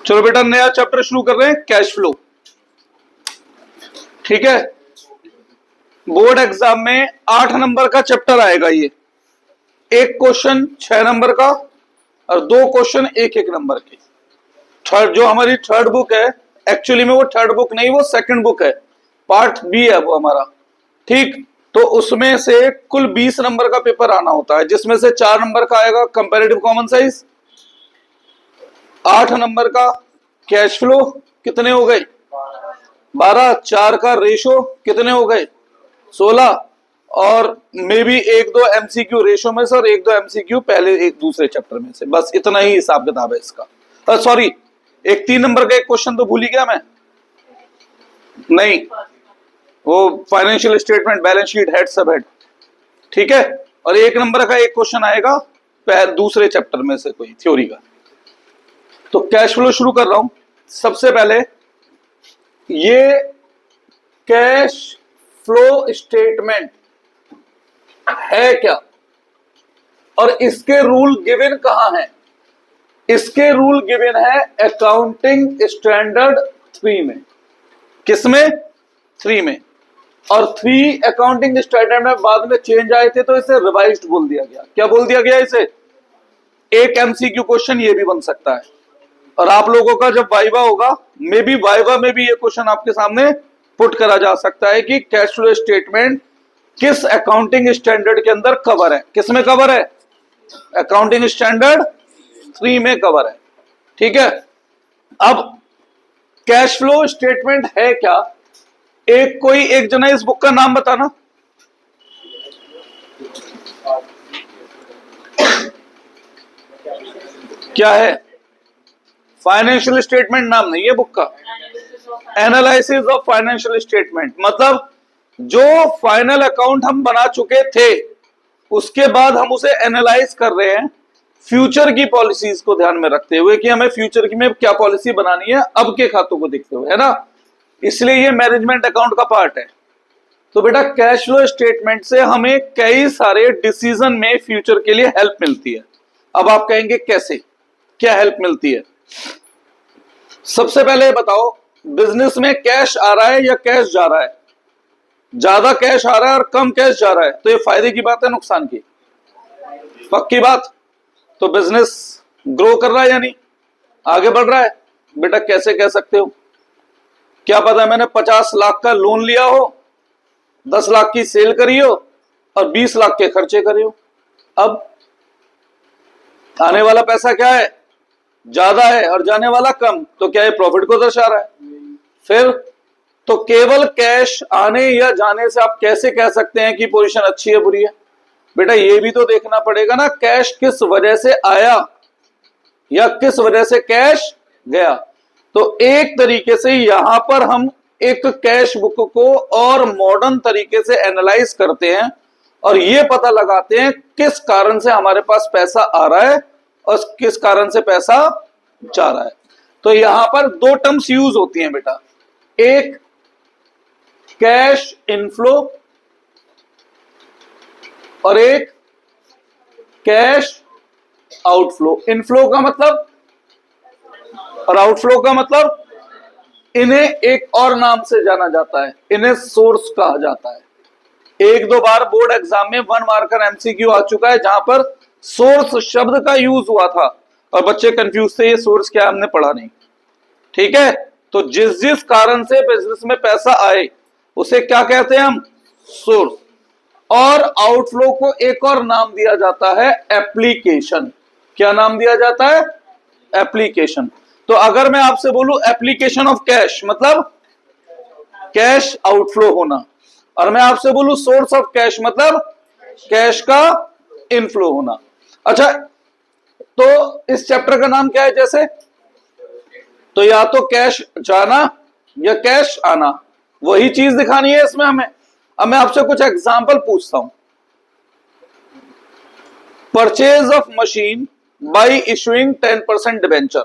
चलो बेटा नया चैप्टर शुरू कर रहे हैं, कैश फ्लो। ठीक है, बोर्ड एग्जाम में 8 नंबर का चैप्टर आएगा ये। एक क्वेश्चन 6 नंबर का और 2 क्वेश्चन 1-1 नंबर के। थर्ड जो हमारी थर्ड बुक है, एक्चुअली में वो थर्ड बुक नहीं, वो सेकंड बुक है, पार्ट बी है वो हमारा। ठीक, तो उसमें से कुल 20 नंबर का पेपर आना होता है, जिसमें से 4 नंबर का आएगा कंपैरेटिव कॉमन साइंस, 8 नंबर का कैश फ्लो, कितने हो गए 12, 4 का रेशो कितने हो गए 16, और मे बी 1-2 एमसीक्यू रेशो में से और 1-2 एमसीक्यू पहले एक दूसरे चैप्टर में से। बस इतना ही हिसाब किताब है इसका। सॉरी, एक 3 नंबर का एक क्वेश्चन तो भूल ही गया मैं, नहीं, वो financial statement, balance sheet, head सब हेड। ठीक है, और 1 नंबर का एक क्वेश्चन आएगा दूसरे चैप्टर में से कोई थ्योरी का। तो कैश फ्लो शुरू कर रहा हूं। सबसे पहले ये कैश फ्लो स्टेटमेंट है क्या, और इसके रूल गिवन कहां है? इसके रूल गिवन है अकाउंटिंग स्टैंडर्ड 3 में। किसमें? 3 में। और 3 अकाउंटिंग स्टैंडर्ड में बाद में चेंज आए थे तो इसे रिवाइज्ड बोल दिया गया। क्या बोल दिया गया इसे? एक एमसीक्यू क्वेश्चन ये भी बन सकता है, और आप लोगों का जब वाइवा होगा, मे बी वाइवा में भी ये क्वेश्चन आपके सामने पुट करा जा सकता है कि कैश फ्लो स्टेटमेंट किस अकाउंटिंग स्टैंडर्ड के अंदर कवर है। किस में कवर है? अकाउंटिंग स्टैंडर्ड 3 में कवर है। ठीक है, अब कैश फ्लो स्टेटमेंट है क्या? एक जना इस बुक का नाम बताना। क्या है? फाइनेंशियल स्टेटमेंट नाम नहीं है बुक का, एनालिसिस ऑफ फाइनेंशियल स्टेटमेंट। मतलब जो फाइनल अकाउंट हम बना चुके थे उसके बाद हम उसे एनालाइज कर रहे हैं फ्यूचर की पॉलिसीज को ध्यान में रखते हुए कि हमें फ्यूचर की में क्या पॉलिसी बनानी है अब के खातों को देखते हुए, है ना। इसलिए ये मैनेजमेंट अकाउंट का पार्ट है। तो बेटा कैश फ्लो स्टेटमेंट से हमें कई सारे डिसीजन में फ्यूचर के लिए हेल्प मिलती है। अब आप कहेंगे कैसे, क्या हेल्प मिलती है? सबसे पहले बताओ, बिजनेस में कैश आ रहा है या कैश जा रहा है? ज्यादा कैश आ रहा है और कम कैश जा रहा है, तो ये फायदे की बात है नुकसान की? पक्की बात। तो बिजनेस ग्रो कर रहा है यानी आगे बढ़ रहा है। बेटा कैसे कह सकते हो? क्या पता मैंने 50 लाख का लोन लिया हो, 10 लाख की सेल करी हो और 20 लाख के खर्चे करे हो। अब आने वाला पैसा क्या है? ज्यादा है और जाने वाला कम, तो क्या ये प्रॉफिट को दर्शा रहा है? फिर तो केवल कैश आने या जाने से आप कैसे कह सकते हैं कि पोजीशन अच्छी है बुरी है? बेटा ये भी तो देखना पड़ेगा ना, कैश किस वजह से आया या किस वजह से कैश गया। तो एक तरीके से यहां पर हम एक कैश बुक को और मॉडर्न तरीके से एनालाइज करते हैं और ये पता लगाते हैं किस कारण से हमारे पास पैसा आ रहा है और किस कारण से पैसा जा रहा है। तो यहां पर 2 टर्म्स यूज होती हैं बेटा, एक कैश इनफ्लो और एक कैश आउटफ्लो। इनफ्लो का मतलब और आउटफ्लो का मतलब, इन्हें एक और नाम से जाना जाता है, इन्हें सोर्स कहा जाता है। 1-2 बार बोर्ड एग्जाम में 1 मार्कर एमसीक्यू आ चुका है जहां पर सोर्स शब्द का यूज हुआ था और बच्चे कंफ्यूज थे, ये सोर्स क्या, हमने पढ़ा नहीं। ठीक है, तो जिस जिस कारण से बिजनेस में पैसा आए उसे क्या कहते हैं हम? सोर्स। और आउटफ्लो को एक और नाम दिया जाता है एप्लीकेशन। क्या नाम दिया जाता है? एप्लीकेशन। तो अगर मैं आपसे बोलूं एप्लीकेशन ऑफ कैश मतलब कैश आउटफ्लो होना, और मैं आपसे बोलूं सोर्स ऑफ कैश मतलब कैश का इनफ्लो होना। अच्छा, तो इस चैप्टर का नाम क्या है? जैसे तो या तो कैश जाना या कैश आना, वही चीज दिखानी है इसमें हमें। अब मैं आपसे कुछ एग्जांपल पूछता हूं। Purchase of machine by issuing 10% debenture,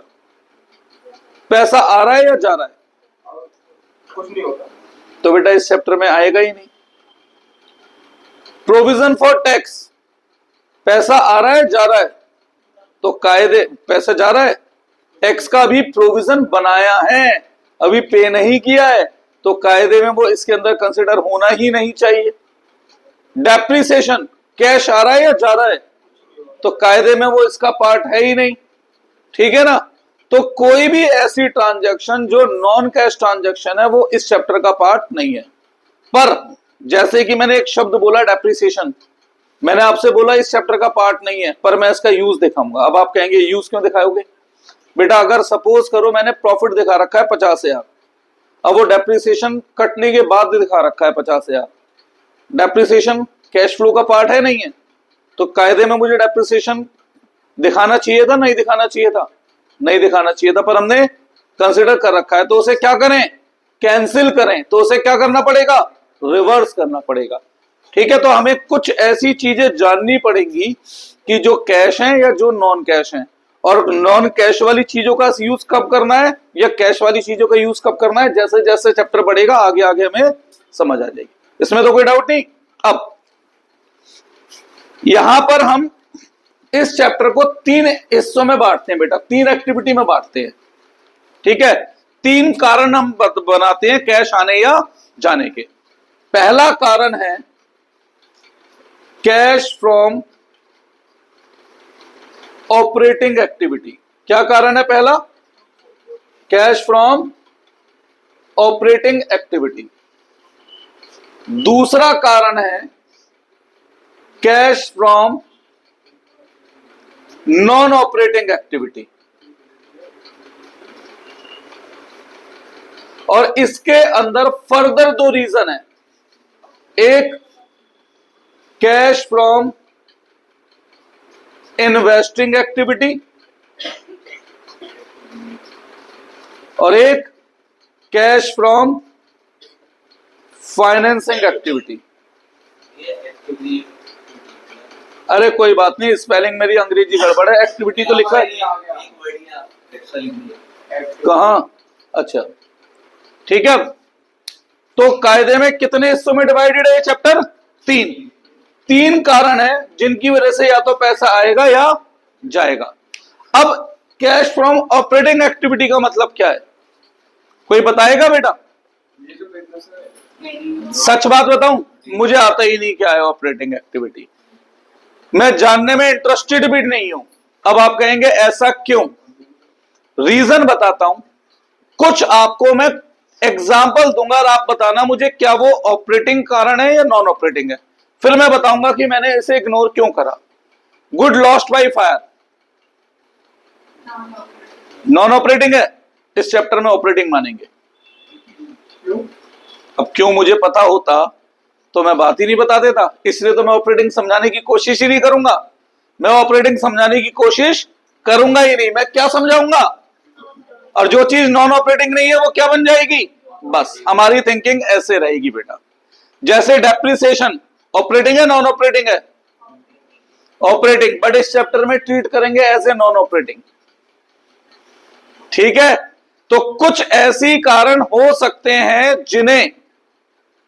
पैसा आ रहा है या जा रहा है? कुछ नहीं होता, तो बेटा इस चैप्टर में आएगा ही नहीं। प्रोविजन फॉर टैक्स, पैसा आ रहा है जा रहा है? तो कायदे पैसा जा रहा है, टैक्स का भी प्रोविजन बनाया है, अभी पे नहीं किया है, तो कायदे में वो इसके अंदर कंसिडर होना ही नहीं चाहिए। डेप्रिसिएशन कैश आ रहा है या जा रहा है, तो कायदे में वो इसका पार्ट है ही नहीं, ठीक है ना। तो कोई भी ऐसी ट्रांजैक्शन जो नॉन कैश ट्रांजैक्शन है वो इस चैप्टर का पार्ट नहीं है। पर जैसे कि मैंने एक शब्द बोला डेप्रिसिएशन, मैंने आपसे बोला इस चैप्टर का पार्ट नहीं है, पर मैं इसका यूज दिखाऊंगा। अब आप कहेंगे यूज क्यों दिखाओगे बेटा? अगर सपोज करो मैंने प्रॉफिट दिखा रखा है 50,000, अब वो डेप्रिसिएशन कटने के बाद दिखा रखा है 50,000, डेप्रिसिएशन कैश फ्लो का पार्ट है नहीं है, तो कायदे में मुझे डेप्रिसिएशन दिखाना चाहिए था, नहीं दिखाना चाहिए था? नहीं दिखाना चाहिए था, पर हमने कंसिडर कर रखा है, तो उसे क्या करें? कैंसिल करें। तो उसे क्या करना पड़ेगा? रिवर्स करना पड़ेगा, ठीक है। तो हमें कुछ ऐसी चीजें जाननी पड़ेंगी कि जो कैश हैं या जो नॉन कैश हैं, और नॉन कैश वाली चीजों का यूज कब करना है या कैश वाली चीजों का यूज कब करना है, जैसे जैसे चैप्टर बढ़ेगा आगे आगे हमें समझ आ जाएगी, इसमें तो कोई डाउट नहीं। अब यहां पर हम इस चैप्टर को 3 हिस्सों में बांटते हैं बेटा, 3 एक्टिविटी में बांटते हैं, ठीक है। 3 कारण हम बनाते हैं कैश आने या जाने के। पहला कारण है कैश फ्रॉम ऑपरेटिंग एक्टिविटी। क्या कारण है पहला? Cash from operating activity. दूसरा कारण है cash from non operating activity, और इसके अंदर फर्दर 2 रीजन है, एक कैश फ्रॉम इन्वेस्टिंग एक्टिविटी और एक कैश फ्रॉम फाइनेंसिंग एक्टिविटी। अरे कोई बात नहीं, स्पेलिंग मेरी अंग्रेजी गड़बड़ है, एक्टिविटी तो लिखा है कहां? अच्छा ठीक है। तो कायदे में कितने हिस्सों में डिवाइडेड है ये चैप्टर? 3 कारण है जिनकी वजह से या तो पैसा आएगा या जाएगा। अब कैश फ्रॉम ऑपरेटिंग एक्टिविटी का मतलब क्या है, कोई बताएगा बेटा? सच बात बताऊं, मुझे आता ही नहीं क्या है ऑपरेटिंग एक्टिविटी, मैं जानने में इंटरेस्टेड भी नहीं हूं। अब आप कहेंगे ऐसा क्यों? रीजन बताता हूं, कुछ आपको मैं एग्जाम्पल दूंगा और आप बताना मुझे क्या वो ऑपरेटिंग कारण है या नॉन ऑपरेटिंग है, फिर मैं बताऊंगा कि मैंने इसे इग्नोर क्यों करा। Good lost by fire non operating है, इस चैप्टर में ऑपरेटिंग मानेंगे। अब क्यों मुझे पता होता तो मैं बात ही नहीं बता देता, इसलिए तो मैं ऑपरेटिंग समझाने की कोशिश ही नहीं करूंगा। मैं ऑपरेटिंग समझाने की कोशिश करूंगा ही नहीं, मैं क्या समझाऊंगा? और जो चीज नॉन ऑपरेटिंग नहीं है वो क्या बन जाएगी? बस हमारी थिंकिंग ऐसे रहेगी बेटा। जैसे डेप्रिसिएशन ऑपरेटिंग है नॉन ऑपरेटिंग है? ऑपरेटिंग, बट इस चैप्टर में ट्रीट करेंगे एज ए नॉन ऑपरेटिंग, ठीक है। तो कुछ ऐसी कारण हो सकते हैं जिन्हें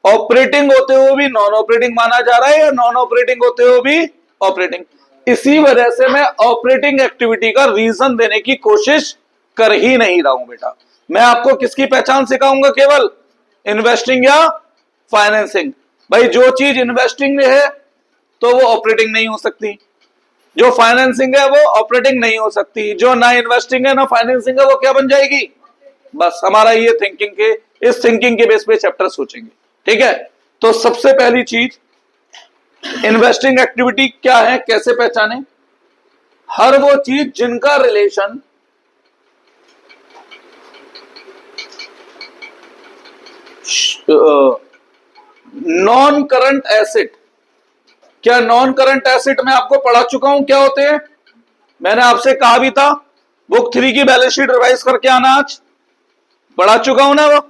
ऑपरेटिंग होते हुए भी नॉन ऑपरेटिंग माना जा रहा है या नॉन ऑपरेटिंग होते हुए भी ऑपरेटिंग। इसी वजह से मैं ऑपरेटिंग एक्टिविटी का रीजन देने की कोशिश कर ही नहीं रहा हूं बेटा। मैं आपको किसकी पहचान सिखाऊंगा? केवल इन्वेस्टिंग या फाइनेंसिंग। भाई जो चीज इन्वेस्टिंग में है तो वो ऑपरेटिंग नहीं हो सकती, जो फाइनेंसिंग है वो ऑपरेटिंग नहीं हो सकती, जो ना इन्वेस्टिंग है ना फाइनेंसिंग है वो क्या बन जाएगी? बस हमारा ये थिंकिंग के, इस थिंकिंग के बेस पे चैप्टर सोचेंगे, ठीक है। तो सबसे पहली चीज इन्वेस्टिंग एक्टिविटी क्या है, कैसे पहचाने? हर वो चीज जिनका रिलेशन नॉन करंट एसेट। क्या नॉन करंट एसेट मैं आपको पढ़ा चुका हूं क्या होते हैं? मैंने आपसे कहा भी था बुक 3 की बैलेंस शीट रिवाइज करके आना, आज पढ़ा चुका हूं ना वो।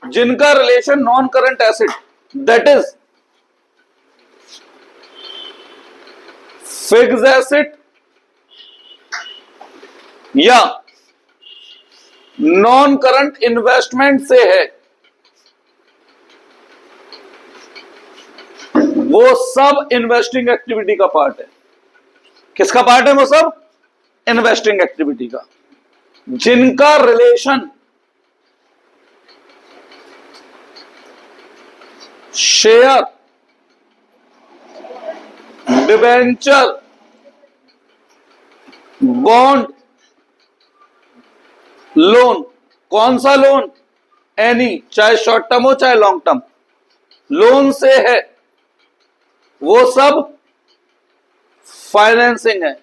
जिनका relation non current asset, that is fixed asset या नॉन करंट इन्वेस्टमेंट से है, वो सब इन्वेस्टिंग एक्टिविटी का पार्ट है। किसका पार्ट है वो सब? इन्वेस्टिंग एक्टिविटी का। जिनका relation share, debenture, bond, loan, कौन सा लोन, एनी, चाहे शॉर्ट टर्म हो चाहे लॉन्ग टर्म, लोन से है, वो सब फाइनेंसिंग है।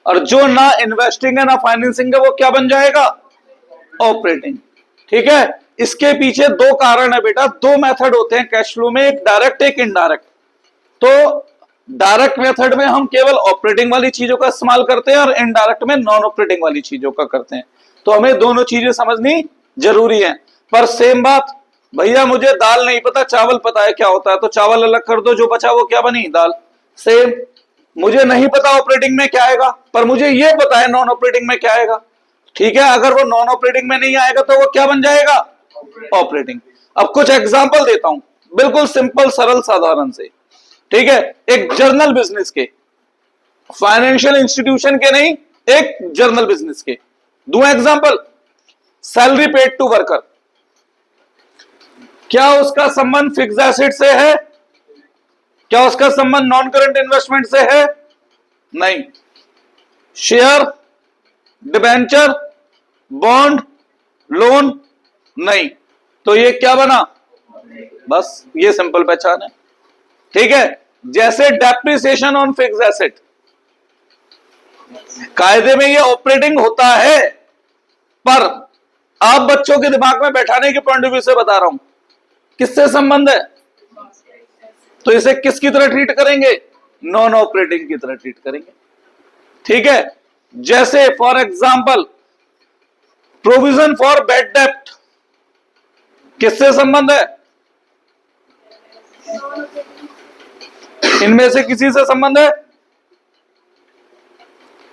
और जो ना इन्वेस्टिंग है ना फाइनेंसिंग है, वो क्या बन जाएगा, ऑपरेटिंग। ठीक है, इसके पीछे दो कारण है बेटा, दो मेथड होते हैं कैश फ्लो में, एक डायरेक्ट एक इनडायरेक्ट। तो डायरेक्ट मेथड में हम केवल ऑपरेटिंग वाली चीजों का इस्तेमाल करते हैं और इनडायरेक्ट में नॉन ऑपरेटिंग वाली चीजों का करते हैं। तो हमें दोनों चीजें समझनी जरूरी है। पर सेम बात, भैया मुझे दाल नहीं पता चावल पता है क्या होता है, तो चावल अलग कर दो, जो बचा वो क्या बनी, दाल। सेम, मुझे नहीं पता ऑपरेटिंग में क्या आएगा, पर मुझे ये पता है नॉन ऑपरेटिंग में क्या आएगा। ठीक है, अगर वो नॉन ऑपरेटिंग में नहीं आएगा तो वो क्या बन जाएगा, ऑपरेटिंग। अब कुछ एग्जांपल देता हूं, बिल्कुल सिंपल सरल साधारण से। ठीक है, एक जर्नल बिजनेस के, फाइनेंशियल इंस्टीट्यूशन के नहीं, एक जर्नल बिजनेस के दो example. Salary paid to worker, क्या उसका संबंध फिक्स एसेट से है, क्या उसका संबंध नॉन करंट इन्वेस्टमेंट से है, नहीं। शेयर, डिबेंचर, बॉन्ड, लोन, नहीं। तो ये क्या बना, बस ये सिंपल पहचान है। ठीक है, जैसे डेप्रिसिएशन ऑन फिक्स एसेट, कायदे में ये ऑपरेटिंग होता है, पर आप बच्चों के दिमाग में बैठाने के पॉइंट ऑफ व्यू से बता रहा हूं, किससे संबंध है, तो इसे किसकी तरह ट्रीट करेंगे, नॉन ऑपरेटिंग की तरह ट्रीट करेंगे। ठीक है, जैसे for example provision for bad डेप्ट, किससे संबंध है, इनमें से किसी से संबंध है,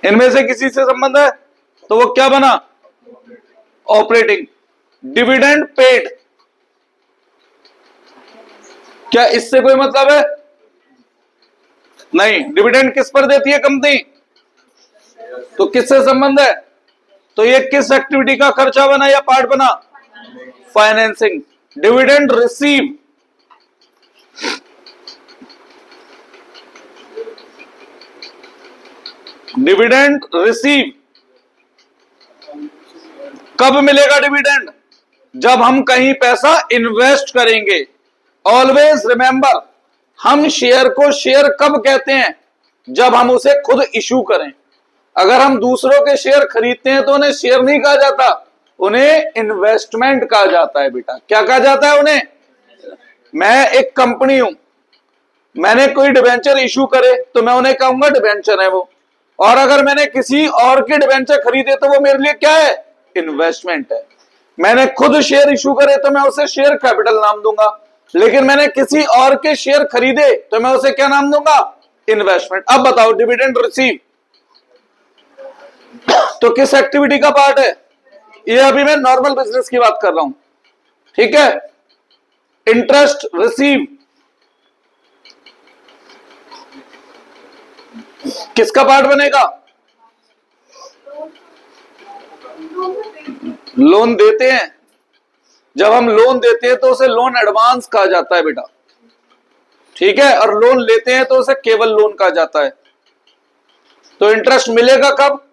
इनमें से किसी से संबंध है, तो वो क्या बना, ऑपरेटिंग। डिविडेंड पेड, क्या इससे कोई मतलब है, नहीं। डिविडेंड किस पर देती है कंपनी, तो किससे संबंध है, तो ये किस एक्टिविटी का खर्चा बना या पार्ट बना, financing. Dividend receive, dividend receive, कब मिलेगा डिविडेंड, जब हम कहीं पैसा इन्वेस्ट करेंगे। ऑलवेज रिमेंबर, हम शेयर को शेयर कब कहते हैं, जब हम उसे खुद इशू करें। अगर हम दूसरों के शेयर खरीदते हैं तो उन्हें शेयर नहीं कहा जाता, उन्हें इन्वेस्टमेंट कहा जाता है बेटा। क्या कहा जाता है उन्हें, मैं एक कंपनी हूं, मैंने कोई डिबेंचर इशू करे तो मैं उन्हें कहूंगा डिबेंचर है वो, और अगर मैंने किसी और के डिबेंचर खरीदे तो वो मेरे लिए क्या है, इन्वेस्टमेंट है। मैंने खुद शेयर इशू करे तो मैं उसे शेयर कैपिटल नाम दूंगा, लेकिन मैंने किसी और के शेयर खरीदे तो मैं उसे क्या नाम दूंगा, इन्वेस्टमेंट। अब बताओ, डिविडेंड रिसीव तो किस एक्टिविटी का पार्ट है, ये अभी मैं नॉर्मल बिजनेस की बात कर रहा हूं। ठीक है, इंटरेस्ट रिसीव किसका पार्ट बनेगा, लोन देते हैं, जब हम लोन देते हैं तो उसे लोन एडवांस कहा जाता है बेटा। ठीक है, और लोन लेते हैं तो उसे केवल लोन कहा जाता है। तो इंटरेस्ट मिलेगा कब,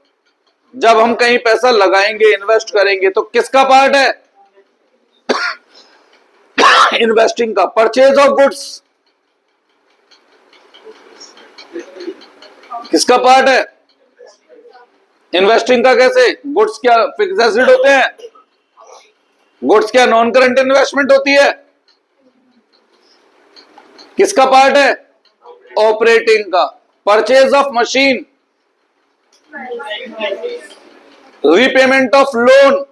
जब हम कहीं पैसा लगाएंगे, इन्वेस्ट करेंगे, तो किसका पार्ट है, इन्वेस्टिंग का। परचेज ऑफ गुड्स किसका पार्ट है, इन्वेस्टिंग का। कैसे, गुड्स क्या फिक्स एसेट होते हैं, गुड्स क्या नॉन करंट इन्वेस्टमेंट होती है, किसका पार्ट है, ऑपरेटिंग का। Purchase of machine, repayment of loan,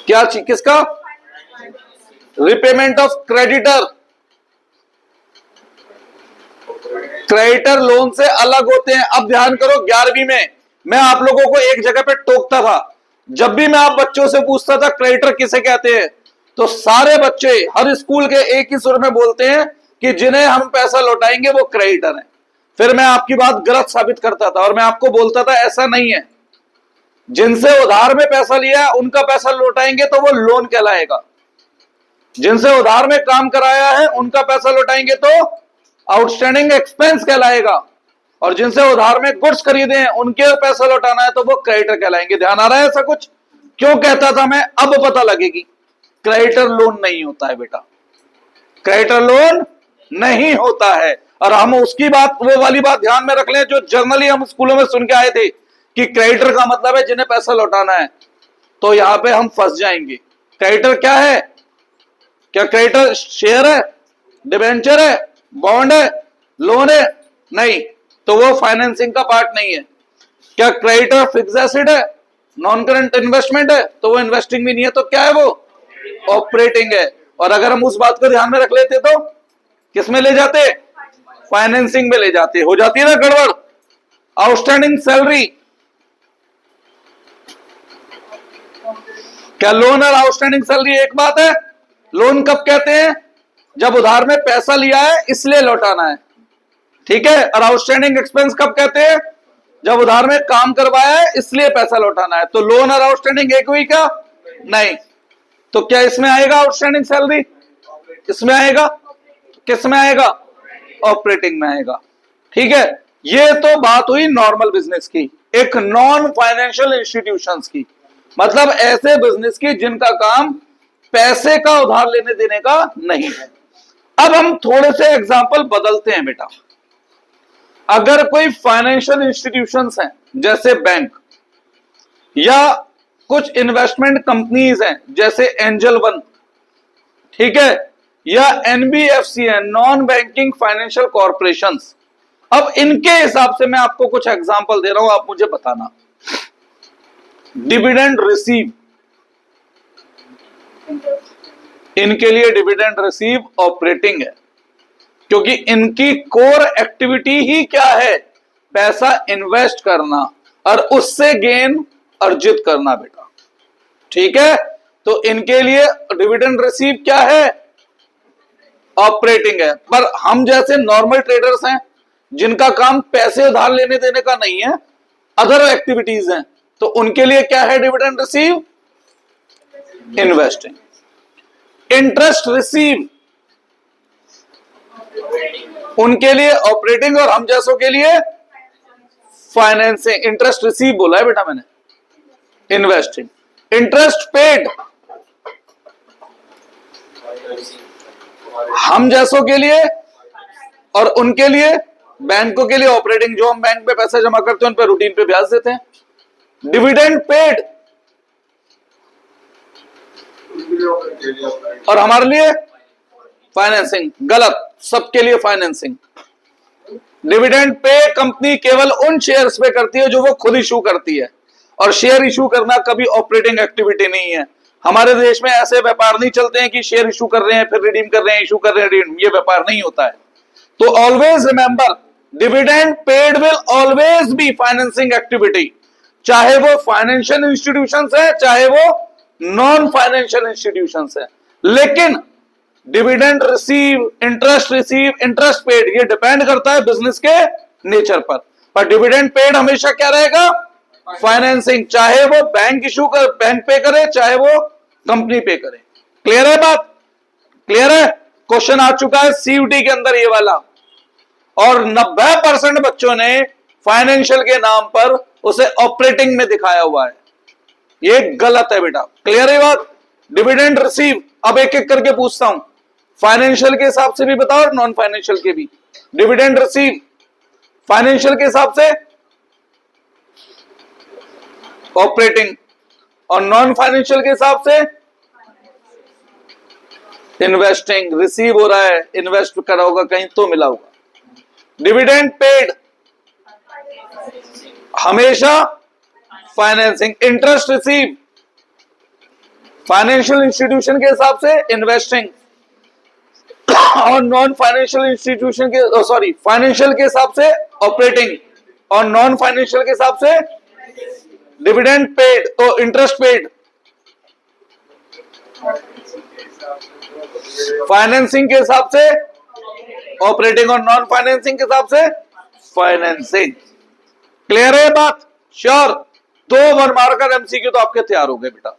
क्या चीज, किसका, repayment of creditor. Creditor loan से अलग होते हैं। अब ध्यान करो, 11वीं में मैं आप लोगों को एक जगह पे टोकता था, जब भी मैं आप बच्चों से पूछता था क्रेडिटर किसे कहते हैं, तो सारे बच्चे हर स्कूल के एक ही सुर में बोलते हैं कि जिन्हें हम पैसा लौटाएंगे वो क्रेडिटर हैं। फिर मैं आपकी बात गलत साबित करता था और मैं आपको बोलता था ऐसा नहीं है, जिनसे उधार में पैसा लिया उनका पैसा लौटाएंगे तो वो लोन कहलाएगा, जिनसे उधार में काम कराया है उनका पैसा लौटाएंगे तो आउटस्टैंडिंग एक्सपेंस कहलाएगा, और जिनसे उधार में गुड्स खरीदे हैं उनके पैसा लौटाना है तो वो क्रेडिटर कहलाएंगे। ध्यान आ रहा है ऐसा कुछ? क्यों कहता था मैं, अब पता लगेगी। क्रेडिटर लोन नहीं होता है बेटा, क्रेडिटर लोन नहीं होता है। और हम उसकी बात, वो वाली बात ध्यान में रख लें जो जर्नली हम स्कूलों में सुन के आए थे कि क्रेडिटर का मतलब है जिन्हें पैसा लौटाना है, तो यहां पे हम फंस जाएंगे। क्रेडिटर क्या है? क्या क्रेडिटर शेयर है, डिबेंचर है, बॉन्ड है, लोन है? नहीं, तो वो फाइनेंसिंग का पार्ट नहीं है। क्या क्रेडिटर फिक्स एसेट है, नॉन करंट इन्वेस्टमेंट है? तो वो इन्वेस्टिंग भी नहीं है, तो क्या है वो? ऑपरेटिंग है। और अगर हम उस बात को ध्यान में रख लेते तो किस में ले जाते? फाइनेंसिंग में ले जाते। हो जाती है ना गड़बड़। आउटस्टैंडिंग सैलरी, क्या लोन और आउटस्टैंडिंग सैलरी एक बात है? लोन कब कहते हैं? जब उधार में पैसा लिया है इसलिए लौटाना है, ठीक है। और आउटस्टैंडिंग एक्सपेंस कब कहते हैं? जब उधार में काम करवाया है इसलिए पैसा लौटाना है। तो लोन और आउटस्टैंडिंग एक हुई क्या? नहीं। तो क्या इसमें आएगा आउटस्टैंडिंग सैलरी? इसमें आएगा? किस में आएगा? ऑपरेटिंग में आएगा, ठीक है। ये तो बात हुई नॉर्मल बिजनेस की। एक नॉन फाइनेंशियल इंस्टीट्यूशंस की, मतलब ऐसे बिजनेस की जिनका काम पैसे का उधार लेने देने का नहीं है। अब हम थोड़े से एग्जांपल बदलते हैं बेटा। अगर कोई फाइनेंशियल इंस्टीट्यूशंस हैं जैसे बैंक, या कुछ इन्वेस्टमेंट कंपनीज हैं जैसे एंजल वन, ठीक है, या एनबीएफसी है, नॉन बैंकिंग फाइनेंशियल कॉर्पोरेशंस। अब इनके हिसाब से मैं आपको कुछ एग्जांपल दे रहा हूं, आप मुझे बताना। डिविडेंड रिसीव, इनके लिए डिविडेंड रिसीव ऑपरेटिंग है, क्योंकि इनकी कोर एक्टिविटी ही क्या है? पैसा इन्वेस्ट करना और उससे गेन अर्जित करना बेटा, ठीक है। तो इनके लिए डिविडेंड रिसीव क्या है? ऑपरेटिंग है। पर हम जैसे नॉर्मल ट्रेडर्स हैं जिनका काम पैसे उधार लेने देने का नहीं है, अदर एक्टिविटीज हैं, तो उनके लिए क्या है dividend receive? Investing. Interest receive उनके लिए ऑपरेटिंग, और हम जैसों के लिए फाइनेंसिंग। इंटरेस्ट रिसीव बोला है बेटा मैंने, इन्वेस्टिंग। इंटरेस्ट पेड हम जैसों के लिए और उनके लिए, बैंकों के लिए ऑपरेटिंग, जो हम बैंक पे पैसा जमा करते हैं उन पे रूटीन पे ब्याज देते हैं। डिविडेंड पेड और हमारे लिए फाइनेंसिंग। गलत, सबके लिए फाइनेंसिंग। डिविडेंड पे कंपनी केवल उन शेयर्स पे करती है जो वो खुद इशू करती है, और शेयर इशू करना कभी ऑपरेटिंग एक्टिविटी नहीं है। हमारे देश में ऐसे व्यापार नहीं चलते हैं कि शेयर इशू कर रहे हैं फिर रिडीम कर रहे हैं, इशू कर रहे हैं, ये व्यापार नहीं होता है। तो always remember, dividend paid will always be financing activity, चाहे वो फाइनेंशियल इंस्टीट्यूशंस है चाहे वो नॉन फाइनेंशियल इंस्टीट्यूशंस है। लेकिन dividend receive, interest receive, interest paid, ये डिपेंड करता है बिजनेस के नेचर पर डिविडेंड पेड हमेशा क्या रहेगा? फाइनेंसिंग, चाहे वो बैंक इशू कर, बैंक पे करे चाहे वो कंपनी पे करे। क्लियर है बात? क्लियर है? क्वेश्चन आ चुका है सीयूटी के अंदर ये वाला, और 90% बच्चों ने फाइनेंशियल के नाम पर उसे ऑपरेटिंग में दिखाया हुआ है। ये गलत है बेटा। क्लियर है बात? डिविडेंड रिसीव, अब एक एक करके पूछता हूं, फाइनेंशियल के हिसाब से भी बताओ और नॉन फाइनेंशियल के भी। डिविडेंड रिसीव फाइनेंशियल के हिसाब से ऑपरेटिंग, और नॉन फाइनेंशियल के हिसाब से इन्वेस्टिंग। रिसीव हो रहा है, इन्वेस्ट करा होगा कहीं तो मिला होगा। डिविडेंड पेड हमेशा financing. Interest receive financial institution के हिसाब से इन्वेस्टिंग, और नॉन फाइनेंशियल इंस्टीट्यूशन के, सॉरी, फाइनेंशियल के हिसाब से ऑपरेटिंग, और नॉन फाइनेंशियल के हिसाब से डिविडेंड पेड, तो इंटरेस्ट पेड। फाइनेंसिंग के हिसाब से ऑपरेटिंग, और नॉन फाइनेंसिंग के हिसाब से फाइनेंसिंग। क्लियर है बात? श्योर। 2 1 मार्कर एमसीक्यू तो आपके तैयार हो गए बेटा,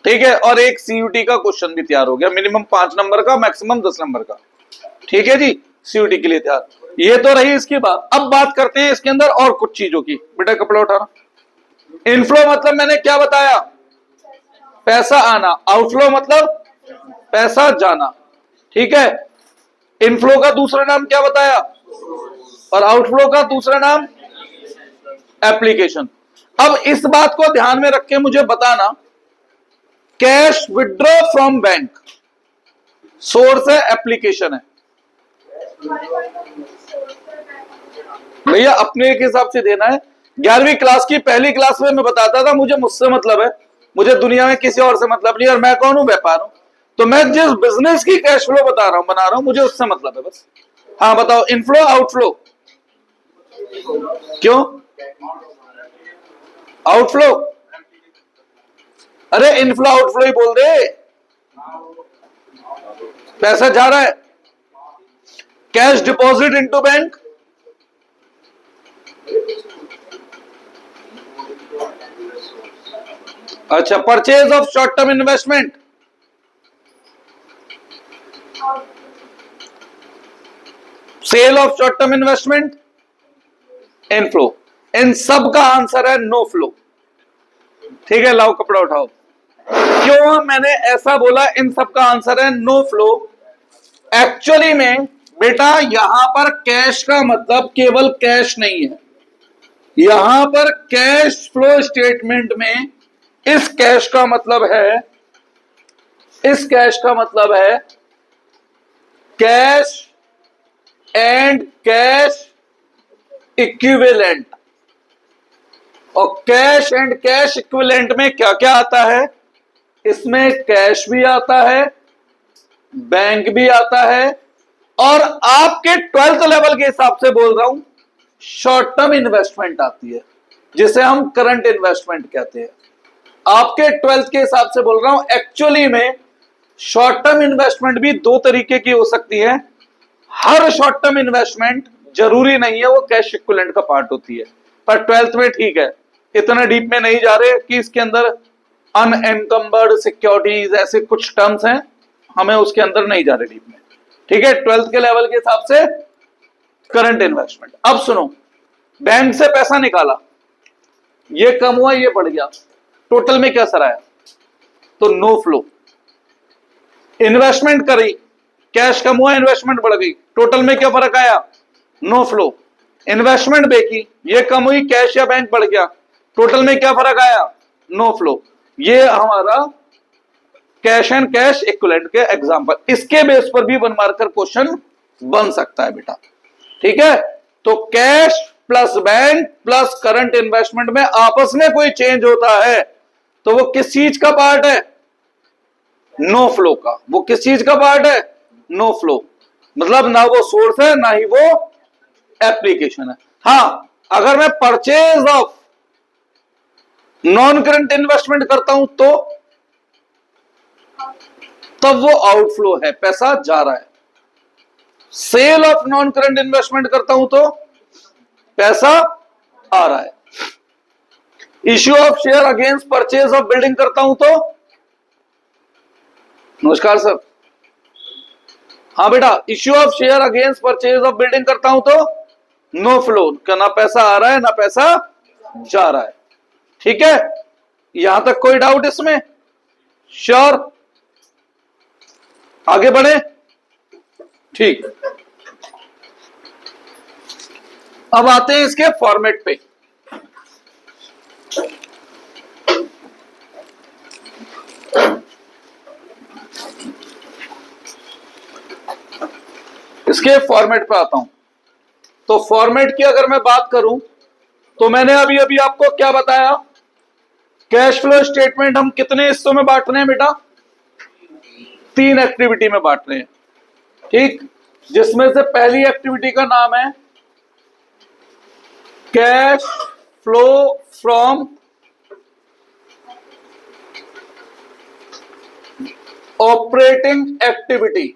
ठीक है, और एक सीयूटी का क्वेश्चन भी तैयार हो गया, मिनिमम 5 नंबर का, मैक्सिमम 10 नंबर का, ठीक है जी, सीयूटी के लिए तैयार। ये तो रही इसकी बात। अब बात करते हैं इसके अंदर और कुछ चीजों की। बेटा कपड़ा उठाना। इनफ्लो मतलब मैंने क्या बताया? पैसा आना। आउटफ्लो मतलब पैसा जाना, ठीक है। इनफ्लो का दूसरा नाम क्या बताया? और आउटफ्लो का दूसरा नाम एप्लीकेशन। अब इस बात को ध्यान में रख के मुझे बताना, cash withdraw from bank source है, एप्लीकेशन है? भैया अपने एक हिसाब से देना है। 11वीं क्लास की पहली क्लास में मैं बताता था मुझे मुझसे मतलब है, मुझे दुनिया में किसी और से मतलब नहीं, और मैं कौन हूं? व्यापार हूं। तो मैं जिस बिजनेस की कैश फ्लो बता रहा हूं, बना रहा हूं, मुझे उससे मतलब है बस। हाँ बताओ, इनफ्लो आउटफ्लो? क्यों आउटफ्लो? अरे इनफ्लो आउटफ्लो ही बोल दे, पैसा जा रहा है। कैश डिपॉजिट इनटू बैंक, अच्छा। Purchase of short term investment, sale of short term investment, inflow. इन सब का आंसर है नो फ्लो, ठीक है। लाओ कपड़ा उठाओ। क्यों मैंने ऐसा बोला इन सब का आंसर है नो फ्लो? एक्चुअली में बेटा यहां पर कैश का मतलब केवल कैश नहीं है, यहां पर कैश फ्लो स्टेटमेंट में इस कैश का मतलब है, इस कैश का मतलब है कैश एंड कैश इक्विवेलेंट। और कैश एंड कैश इक्विवेलेंट में क्या क्या आता है? इसमें कैश भी आता है, बैंक भी आता है, और आपके 12th लेवल के हिसाब से बोल रहा हूं, शॉर्ट टर्म इन्वेस्टमेंट आती है, जिसे हम करंट इन्वेस्टमेंट कहते हैं। आपके 12th के हिसाब से बोल रहा हूं। एक्चुअली में शॉर्ट टर्म इन्वेस्टमेंट भी 2 तरीके की हो सकती है। हर शॉर्ट टर्म इन्वेस्टमेंट जरूरी नहीं है वो कैश इक्विवेलेंट का पार्ट होती है, पर 12th में ठीक है, इतना डीप में नहीं जा रहे कि इसके अंदर अनएनकम्बर्ड सिक्योरिटीज ऐसे कुछ टर्म्स हैं, हमें उसके अंदर नहीं जा रहे डीप में, ठीक है। 12th के लेवल के हिसाब से करंट इन्वेस्टमेंट। अब सुनो, बैंक से पैसा निकाला, ये कम हुआ, ये बढ़ गया, टोटल में क्या सर आया? तो नो फ्लो। इन्वेस्टमेंट करी, कैश कम हुआ, इन्वेस्टमेंट बढ़ गई, टोटल में क्या फर्क आया? No flow. इन्वेस्टमेंट देखी, ये कम हुई, कैश या बैंक बढ़ गया, टोटल में क्या फर्क आया? No flow. ये हमारा कैश एंड कैश इक्विवेलेंट के एग्जांपल। इसके बेस पर भी 1 मार्कर क्वेश्चन बन सकता है बेटा, ठीक है। तो cash plus bank plus current investment में आपस में कोई चेंज होता है तो वो किस चीज का पार्ट है? नो फ्लो का। वो किस चीज का पार्ट है? No flow. मतलब ना वो सोर्स है ना ही वो एप्लीकेशन है। हां, अगर मैं purchase of non current investment करता हूं तो तब वो आउटफ्लो है, पैसा जा रहा है। Sale of non current investment करता हूं तो पैसा आ रहा है। Issue of share against purchase of building करता हूं तो, नमस्कार सर, हाँ बेटा, issue of share against purchase of building करता हूं तो नो फ्लो, ना पैसा आ रहा है ना पैसा जा रहा है, ठीक है। यहां तक कोई डाउट इसमें? श्योर? आगे बढ़े, ठीक। अब आते हैं इसके फॉर्मेट पे। इसके फॉर्मेट पे आता हूं। तो फॉर्मेट की अगर मैं बात करूं तो मैंने अभी अभी आपको क्या बताया? कैश फ्लो स्टेटमेंट हम कितने हिस्सों में बांट रहे हैं बेटा? 3 एक्टिविटी में बांट रहे हैं, ठीक। जिसमें से पहली एक्टिविटी का नाम है cash flow from operating activity.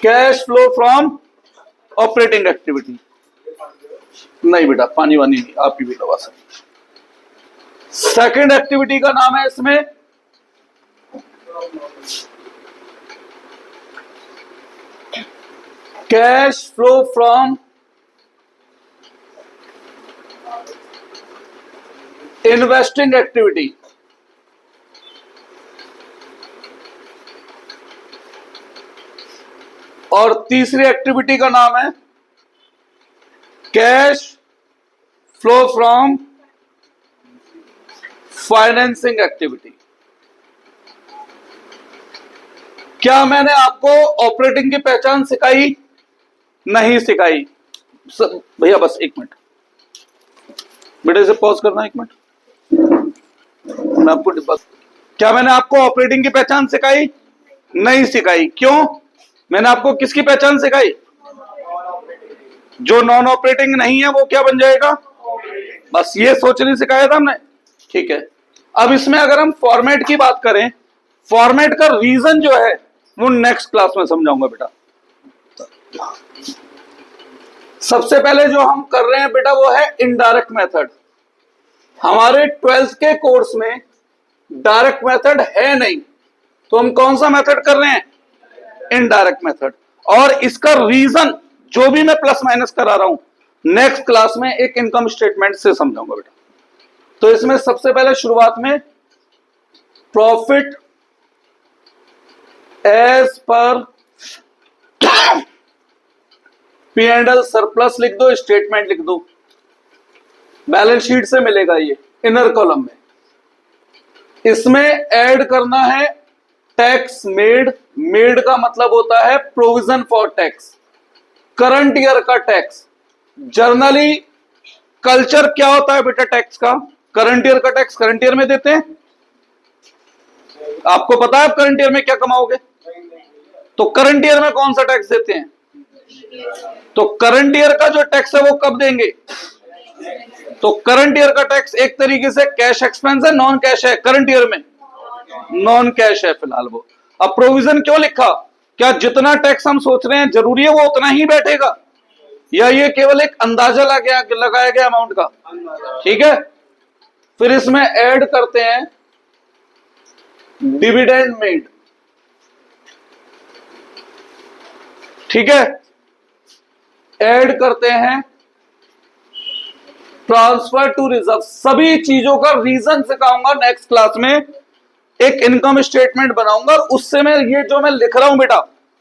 Cash flow from operating activity. नहीं बेटा, पानी वानी नहीं, आप ही भी दवा सकते। सेकेंड एक्टिविटी का नाम है इसमें cash flow from investing activity. और तीसरी एक्टिविटी का नाम है cash flow from financing activity. क्या मैंने आपको ऑपरेटिंग की पहचान सिखाई? नहीं सिखाई। भैया बस एक मिनट, बेटे से पॉज करना एक मिनट, मैं आपको क्या मैंने आपको ऑपरेटिंग की पहचान सिखाई? नहीं सिखाई। क्यों? मैंने आपको किसकी पहचान सिखाई? जो नॉन ऑपरेटिंग नहीं है वो क्या बन जाएगा? बस ये सोचने सिखाया था हमने। ठीक है, अब इसमें अगर हम फॉर्मेट की बात करें, फॉर्मेट का रीजन जो है वो नेक्स्ट क्लास में समझाऊंगा बेटा। सबसे पहले जो हम कर रहे हैं बेटा वो है इनडायरेक्ट मेथड। हमारे 12th के कोर्स में डायरेक्ट मेथड है नहीं, तो हम कौन सा मेथड कर रहे हैं? Indirect method. और इसका रीजन जो भी मैं प्लस माइनस करा रहा हूं नेक्स्ट क्लास में एक इनकम स्टेटमेंट से समझाऊंगा बेटा। तो इसमें सबसे पहले शुरुआत में profit as per P&L surplus लिख दो, स्टेटमेंट लिख दो, बैलेंस शीट से मिलेगा ये इनर कॉलम में। इसमें ऐड करना है टैक्स मेड। मेड का मतलब होता है provision for tax, current year का टैक्स। जर्नली कल्चर क्या होता है बेटा टैक्स का? करंट ईयर का टैक्स करंट ईयर में देते हैं। आपको पता है आप करंट ईयर में क्या कमाओगे? तो करंट ईयर में कौन सा टैक्स देते हैं? तो करंट ईयर का जो टैक्स है वो कब देंगे? तो करंट ईयर का टैक्स एक तरीके से कैश एक्सपेंस है, नॉन कैश है। करंट ईयर में नॉन कैश है फिलहाल वो। अब प्रोविजन क्यों लिखा? क्या जितना टैक्स हम सोच रहे हैं जरूरी है वो उतना ही बैठेगा, या ये केवल एक अंदाजा लगाया गया अमाउंट का? ठीक है, फिर इसमें ऐड करते हैं डिविडेंड मेड। ठीक है, ऐड करते हैं ट्रांसफर टू रिजर्व। सभी चीजों का रीजन सिखाऊंगा नेक्स्ट क्लास में। एक इनकम स्टेटमेंट बनाऊंगा और उससे मैं ये जो मैं लिख रहा हूं बेटा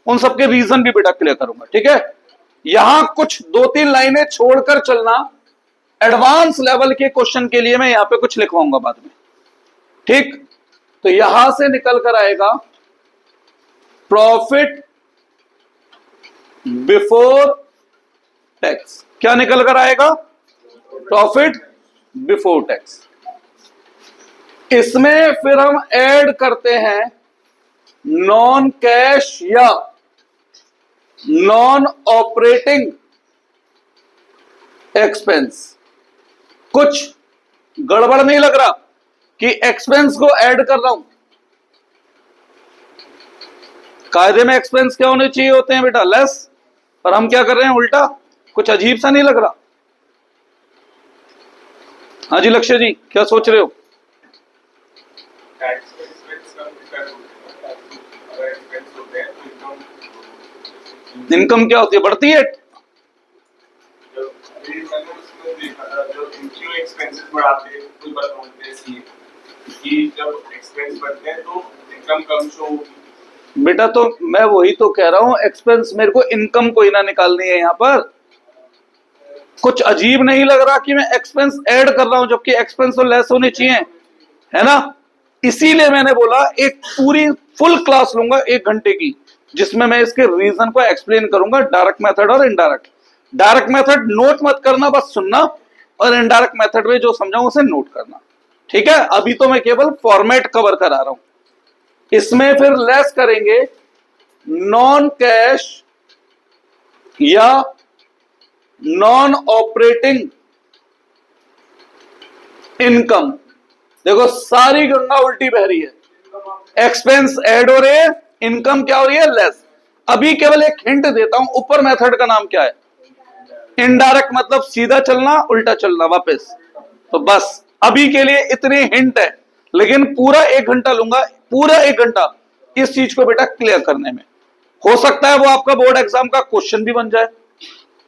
उन सबके रीजन भी बेटा क्लियर करूंगा। ठीक है, यहां कुछ 2-3 लाइनें छोड़कर चलना, एडवांस लेवल के क्वेश्चन के लिए मैं यहां पे कुछ लिखवाऊंगा बाद में। ठीक, तो यहां से निकल कर आएगा प्रॉफिट बिफोर टैक्स। क्या निकल कर आएगा? Profit before tax. इसमें फिर हम ऐड करते हैं नॉन कैश या नॉन ऑपरेटिंग एक्सपेंस। कुछ गड़बड़ नहीं लग रहा कि एक्सपेंस को ऐड कर रहा हूं? कायदे में एक्सपेंस क्या होने चाहिए होते हैं बेटा? लेस। पर हम क्या कर रहे हैं? उल्टा। कुछ अजीब सा नहीं लग रहा? हाँ जी लक्ष्य जी, क्या सोच रहे हो? इनकम क्या होती है? बढ़ती है। बेटा तो मैं वही तो कह रहा हूं, एक्सपेंस मेरे को इनकम कोई ना निकालनी है। यहां पर कुछ अजीब नहीं लग रहा कि मैं एक्सपेंस ऐड कर रहा हूं जबकि एक्सपेंस तो लेस होने चाहिए, है ना? इसीलिए मैंने बोला एक पूरी फुल क्लास लूंगा 1 घंटे की, जिसमें मैं इसके रीजन को एक्सप्लेन करूंगा, डायरेक्ट मेथड और इनडायरेक्ट। डायरेक्ट मेथड नोट मत करना, बस सुनना, और इनडायरेक्ट मेथड में जो समझाऊं उसे नोट करना। ठीक है, अभी तो मैं केवल फॉर्मेट कवर करा रहा हूं। इसमें फिर लेस करेंगे नॉन कैश या नॉन ऑपरेटिंग इनकम। देखो सारी गंगा उल्टी बह रही है। एक्सपेंस ऐड हो रहे हैं, इनकम क्या हो रही है? लेस। अभी केवल एक हिंट देता हूं, ऊपर मेथड का नाम क्या है? इनडायरेक्ट मतलब सीधा चलना उल्टा चलना वापस। तो बस अभी के लिए इतने हिंट है, लेकिन पूरा 1 घंटा लूंगा, पूरा 1 घंटा इस चीज को बेटा क्लियर करने में। हो सकता है वो आपका बोर्ड एग्जाम का क्वेश्चन भी बन जाए।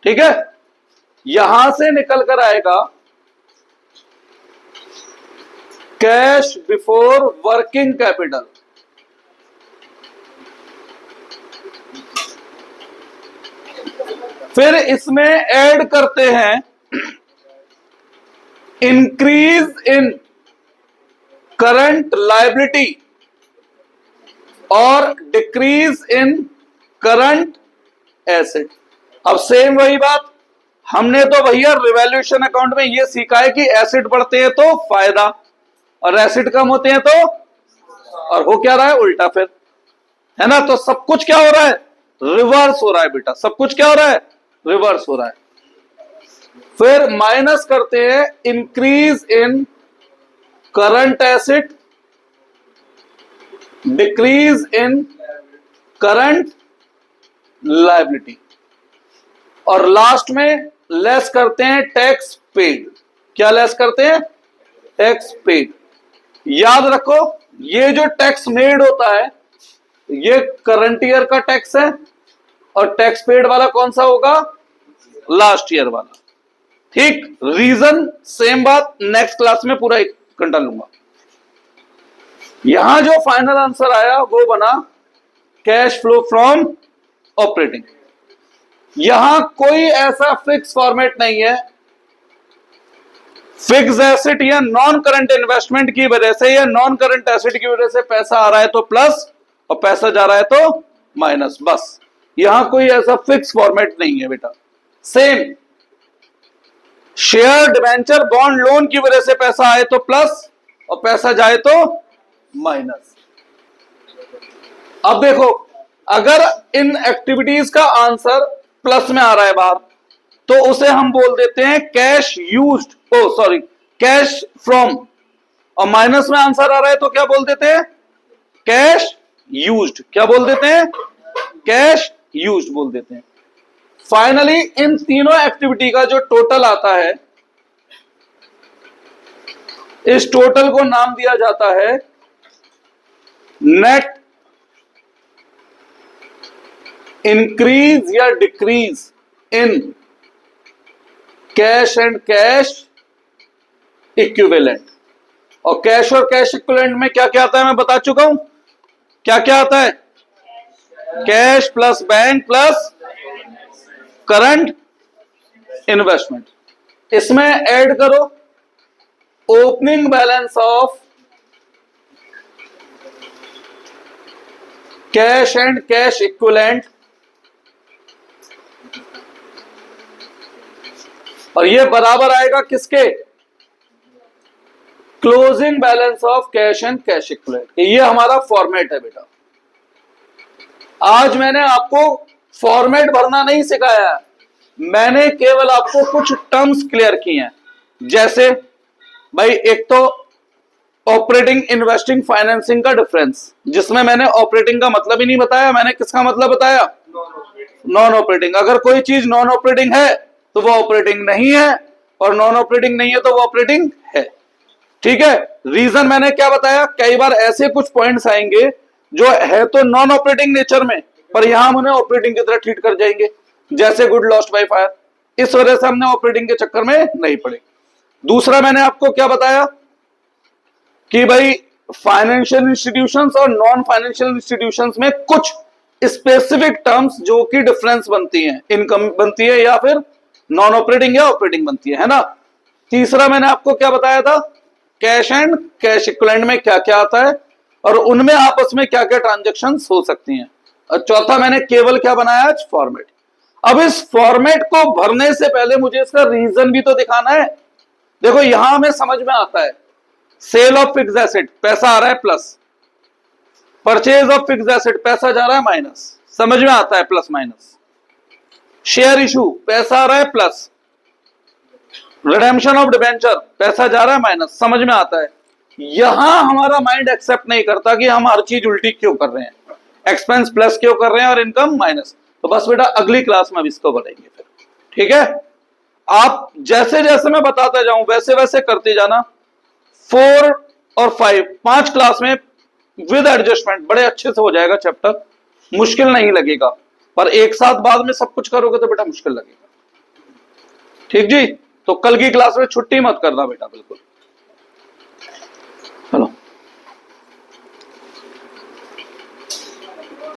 ठीक है, यहां से निकल कर आएगा कैश बिफोर वर्किंग कैपिटल। फिर इसमें ऐड करते हैं इंक्रीज इन करंट लायबिलिटी और डिक्रीज इन करंट एसेट। अब सेम वही बात, हमने तो भैया रिवैल्यूएशन अकाउंट में यह सीखा है कि एसेट बढ़ते हैं तो फायदा और एसेट कम होते हैं तो, और हो क्या रहा है उल्टा फिर, है ना। तो सब कुछ क्या हो रहा है, रिवर्स हो रहा है बेटा, सब कुछ क्या हो रहा है, रिवर्स हो रहा है। फिर माइनस करते हैं increase in current asset, decrease in current liability, और लास्ट में लेस करते हैं टैक्स पेड। क्या लेस करते हैं, टैक्स पेड। याद रखो ये जो टैक्स मेड होता है ये करंट ईयर का टैक्स है, और टैक्स पेड वाला कौन सा होगा, लास्ट ईयर वाला। ठीक, रीजन सेम बात, नेक्स्ट क्लास में पूरा 1 घंटा लूंगा। यहां जो फाइनल आंसर आया वो बना कैश फ्लो फ्रॉम ऑपरेटिंग। यहां कोई ऐसा फिक्स फॉर्मेट नहीं है, फिक्स एसेट या नॉन करंट इन्वेस्टमेंट की वजह से या नॉन करंट एसेट की वजह से पैसा आ रहा है तो प्लस और पैसा जा रहा है तो माइनस, बस। यहां कोई ऐसा फिक्स फॉर्मेट नहीं है बेटा। Same share debenture bond loan की वजह से पैसा आए तो प्लस और पैसा जाए तो माइनस। अब देखो अगर इन एक्टिविटीज का आंसर प्लस में आ रहा है बाहर तो उसे हम बोल देते हैं cash used, oh sorry cash from, और माइनस में आंसर आ रहा है तो क्या बोल देते हैं, कैश यूज्ड। क्या बोल देते हैं, कैश यूज्ड बोल देते हैं। फाइनली इन तीनों एक्टिविटी का जो टोटल आता है, इस टोटल को नाम दिया जाता है नेट इंक्रीज या decrease in cash and cash equivalent. और कैश और कैश इक्विवेलेंट में क्या क्या आता है मैं बता चुका हूं। क्या क्या आता है, cash plus bank plus current investment. इसमें ऐड करो opening balance of cash and cash equivalent, और ये बराबर आएगा किसके, closing balance of cash and cash equivalent. ये हमारा फॉर्मेट है बेटा। आज मैंने आपको फॉर्मेट भरना नहीं सिखाया है, मैंने केवल आपको कुछ टर्म्स क्लियर किए हैं। जैसे भाई एक तो ऑपरेटिंग इन्वेस्टिंग फाइनेंसिंग का डिफरेंस, जिसमें मैंने ऑपरेटिंग का मतलब ही नहीं बताया, मैंने किसका मतलब बताया, नॉन ऑपरेटिंग। अगर कोई चीज नॉन ऑपरेटिंग है तो वो ऑपरेटिंग नहीं है, और नॉन ऑपरेटिंग नहीं है तो वो ऑपरेटिंग है। ठीक है, रीजन मैंने क्या बताया, कई बार ऐसे कुछ पॉइंट्स आएंगे जो है तो नॉन ऑपरेटिंग नेचर में, पर यहां हम उन्हें ऑपरेटिंग की तरह ट्रीट कर जाएंगे, जैसे गुड लॉस्ट बाय फायर। इस वजह से हमने ऑपरेटिंग के चक्कर में नहीं पड़े। दूसरा मैंने आपको क्या बताया कि भाई फाइनेंशियल इंस्टीट्यूशंस और नॉन फाइनेंशियल इंस्टीट्यूशंस में कुछ स्पेसिफिक टर्म्स जो कि डिफरेंस बनती हैं, इनकम बनती है या फिर नॉन ऑपरेटिंग या ऑपरेटिंग बनती है ना। तीसरा मैंने आपको क्या बताया था, कैश एंड कैश इक्विवेलेंट में क्या क्या आता है और उनमें आपस में क्या क्या ट्रांजैक्शंस हो सकती हैं। और चौथा मैंने केवल क्या बनाया आज, फॉर्मेट। अब इस फॉर्मेट को भरने से पहले मुझे इसका रीजन भी तो दिखाना है। देखो यहां हमें समझ में आता है, सेल ऑफ फिक्स एसेट पैसा आ रहा है plus, purchase of fix asset पैसा जा रहा है माइनस, समझ में आता है प्लस माइनस। शेयर इशू पैसा आ रहा है प्लस, रिडेम्पशन ऑफ डिबेंचर पैसा जा रहा है माइनस, समझ में आता है। यहां हमारा माइंड एक्सेप्ट नहीं करता कि हम हर चीज उल्टी क्यों कर रहे हैं, एक्सपेंस प्लस क्यों कर रहे हैं और इनकम माइनस। तो बस बेटा अगली क्लास में अब इसको बताएंगे फिर, ठीक है। आप जैसे जैसे मैं बताता जाऊं वैसे वैसे करते जाना। 4 और 5 क्लास में विद एडजस्टमेंट बड़े अच्छे से हो जाएगा चैप्टर, मुश्किल नहीं लगेगा। पर एक साथ बाद में सब कुछ करोगे तो बेटा मुश्किल लगेगा। ठीक जी, तो कल की क्लास में छुट्टी मत करना बेटा बिल्कुल।